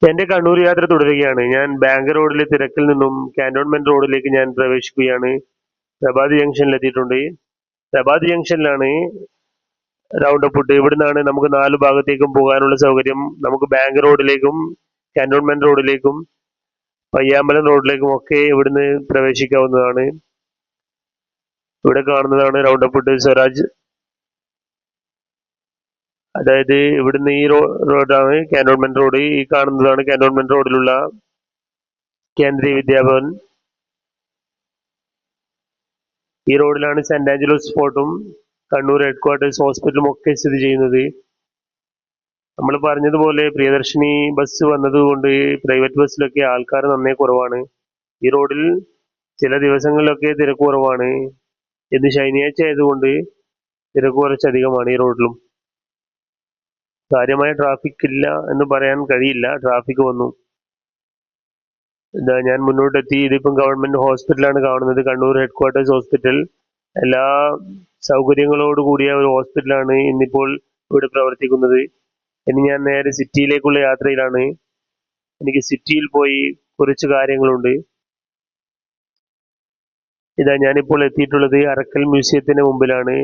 എന്റെ കണ്ണൂർ യാത്ര തുടരുകയാണ്. ഞാൻ ബാങ്ക് റോഡിലെ തിരക്കിൽ നിന്നും കാന്റോൺമെന്റ് റോഡിലേക്ക് ഞാൻ പ്രവേശിക്കുകയാണ്. പ്രഭാത് ജംഗ്ഷനിലെത്തിയിട്ടുണ്ട്. പ്രഭാത് ജംഗ്ഷനിലാണ് റൗണ്ട് അപ്പ് ഇട്ട്. ഇവിടുന്നാണ് നമുക്ക് നാല് ഭാഗത്തേക്കും പോകാനുള്ള സൗകര്യം. നമുക്ക് ബാങ്ക് റോഡിലേക്കും കാന്റോൺമെന്റ് റോഡിലേക്കും പയ്യാമ്പലം റോഡിലേക്കും ഒക്കെ ഇവിടുന്ന് പ്രവേശിക്കാവുന്നതാണ്. ഇവിടെ കാണുന്നതാണ് റൗണ്ട് അപ്പ് ഇട്ട് സ്വരാജ്. അതായത് ഇവിടുന്ന് ഈ റോഡാണ് കാന്റോൺമെന്റ് റോഡ്. ഈ കാണുന്നതാണ് കാന്റോൺമെന്റ് റോഡിലുള്ള കേന്ദ്രീയ വിദ്യാഭവൻ. ഈ റോഡിലാണ് സെന്റ് ആഞ്ചലോസ് ഫോർട്ടും കണ്ണൂർ ഹെഡ് ക്വാർട്ടേഴ്സ് ഹോസ്പിറ്റലും ഒക്കെ സ്ഥിതി ചെയ്യുന്നത്. നമ്മൾ പറഞ്ഞതുപോലെ പ്രിയദർശിനി ബസ് വന്നതുകൊണ്ട് പ്രൈവറ്റ് ബസ്സിലൊക്കെ ആൾക്കാർ നന്നേ കുറവാണ്. ഈ റോഡിൽ ചില ദിവസങ്ങളിലൊക്കെ തിരക്ക് കുറവാണ്. ഇന്ന് ശനിയാഴ്ച ആയതുകൊണ്ട് തിരക്ക് കുറച്ചധികമാണ് ഈ റോഡിലും. കാര്യമായ ട്രാഫിക് ഇല്ല എന്ന് പറയാൻ കഴിയില്ല. ട്രാഫിക് വന്നു. ഇതാ ഞാൻ മുന്നോട്ടെത്തി. ഇതിപ്പം ഗവൺമെന്റ് ഹോസ്പിറ്റലാണ് കാണുന്നത്. Kannur head quarters hospital. എല്ലാ സൗകര്യങ്ങളോട് കൂടിയ ഒരു ഹോസ്പിറ്റലാണ് ഇന്നിപ്പോൾ ഇവിടെ പ്രവർത്തിക്കുന്നത്. ഇനി ഞാൻ നേരെ സിറ്റിയിലേക്കുള്ള യാത്രയിലാണ്. എനിക്ക് സിറ്റിയിൽ പോയി കുറച്ച് കാര്യങ്ങളുണ്ട്. ഇതാ ഞാനിപ്പോൾ എത്തിയിട്ടുള്ളത് അറക്കൽ മ്യൂസിയത്തിന് മുമ്പിലാണ്.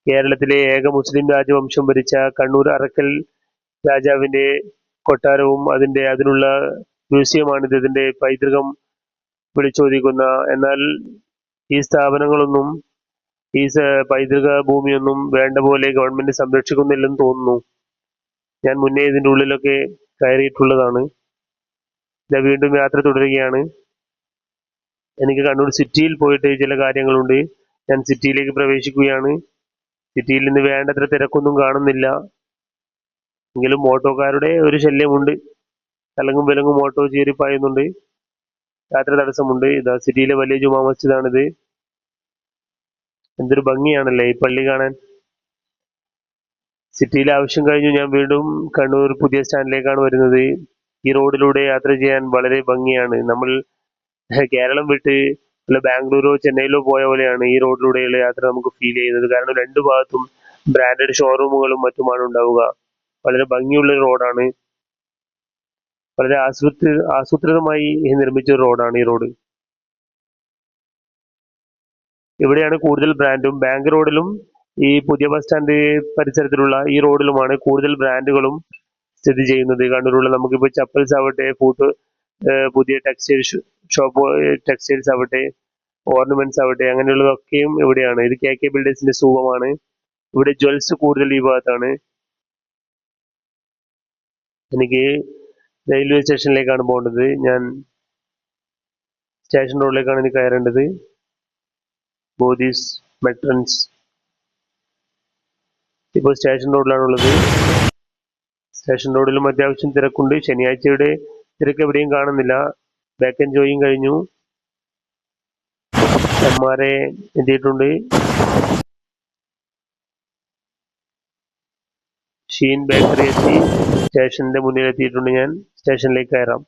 കേരളത്തിലെ ഏക മുസ്ലിം രാജവംശം ഭരിച്ച കണ്ണൂർ അറക്കൽ രാജാവിന്റെ കൊട്ടാരവും അതിനുള്ള മ്യൂസിയമാണിത്. ഇതിന്റെ പൈതൃകം വിളിച്ചോദിക്കുന്ന, എന്നാൽ ഈ സ്ഥാപനങ്ങളൊന്നും ഈ പൈതൃക ഭൂമിയൊന്നും വേണ്ട പോലെ ഗവൺമെന്റ് സംരക്ഷിക്കുന്നില്ലെന്ന് തോന്നുന്നു. ഞാൻ മുന്നേ ഇതിന്റെ ഉള്ളിലൊക്കെ കയറിയിട്ടുള്ളതാണ്. ഞാൻ വീണ്ടും യാത്ര തുടരുകയാണ്. എനിക്ക് കണ്ണൂർ സിറ്റിയിൽ പോയിട്ട് ചില കാര്യങ്ങളുണ്ട്. ഞാൻ സിറ്റിയിലേക്ക് പ്രവേശിക്കുകയാണ്. സിറ്റിയിൽ നിന്ന് വേണ്ടത്ര തിരക്കൊന്നും കാണുന്നില്ല. എങ്കിലും ഓട്ടോക്കാരുടെ ഒരു ശല്യമുണ്ട്. തലങ്ങും വിലങ്ങും ഓട്ടോ ചീറി പായുന്നുണ്ട്. യാത്ര തടസ്സമുണ്ട്. ഇതാ സിറ്റിയിലെ വലിയ ജുമാ മസ്ജിദാണിത്. എന്തൊരു ഭംഗിയാണല്ലേ ഈ പള്ളി കാണാൻ. സിറ്റിയിലെ ആവശ്യം കഴിഞ്ഞു ഞാൻ വീണ്ടും കണ്ണൂർ പുതിയ സ്റ്റാൻഡിലേക്കാണ് വരുന്നത്. ഈ റോഡിലൂടെ യാത്ര ചെയ്യാൻ വളരെ ഭംഗിയാണ്. നമ്മൾ കേരളം വിട്ട് വല്ല ബാംഗ്ലൂരോ ചെന്നൈയിലോ പോയ പോലെയാണ് ഈ റോഡിലൂടെയുള്ള യാത്ര നമുക്ക് ഫീൽ ചെയ്യുന്നത്. കാരണം രണ്ടു ഭാഗത്തും ബ്രാൻഡഡ് ഷോറൂമുകളും മറ്റുമാണ് ഉണ്ടാവുക. വളരെ ഭംഗിയുള്ള റോഡാണ്. വളരെ ആസൂത്രിതമായി നിർമ്മിച്ച ഒരു റോഡാണ് ഈ റോഡ്. ഇവിടെയാണ് കൂടുതൽ ബ്രാൻഡും. ബാങ്ക് റോഡിലും ഈ പുതിയ ബസ് സ്റ്റാൻഡ് പരിസരത്തിലുള്ള ഈ റോഡിലുമാണ് കൂടുതൽ ബ്രാൻഡുകളും സ്ഥിതി ചെയ്യുന്നത്. കണ്ണൂരുള്ള നമുക്കിപ്പോൾ ചപ്പൽസ് ആവട്ടെ, പുതിയ ടെക്സ്റ്റൈൽ ഷോപ്പ്, ടെക്സ്റ്റൈൽസ് ആവട്ടെ, ഓർണമെന്റ്സ് ആവട്ടെ, അങ്ങനെയുള്ളതൊക്കെയും ഇവിടെയാണ്. ഇത് കെ ബിൽഡേഴ്സിന്റെ സൂപമാണ്. ഇവിടെ ജ്വൽസ് കൂടുതൽ ഈ ഭാഗത്താണ്. എനിക്ക് റെയിൽവേ സ്റ്റേഷനിലേക്കാണ് പോകേണ്ടത്. ഞാൻ സ്റ്റേഷൻ റോഡിലേക്കാണ് എനിക്ക് കയറേണ്ടത്. ബോദീസ് മെട്രൻസ്. ഇപ്പോൾ സ്റ്റേഷൻ റോഡിലാണുള്ളത്. സ്റ്റേഷൻ റോഡിലും അത്യാവശ്യം തിരക്കുണ്ട്. ശനിയാഴ്ചയുടെ തിരക്ക് എവിടെയും കാണുന്നില്ല. ബാക്ക് ആൻഡ് ജോയിങ് കഴിഞ്ഞു. എംആർഎ എത്തിയിട്ടുണ്ട്. ഷീൻ ബേക്കറി എത്തി. സ്റ്റേഷന്റെ മുന്നിൽ എത്തിയിട്ടുണ്ട്. ഞാൻ സ്റ്റേഷനിലേക്ക് കയറാം.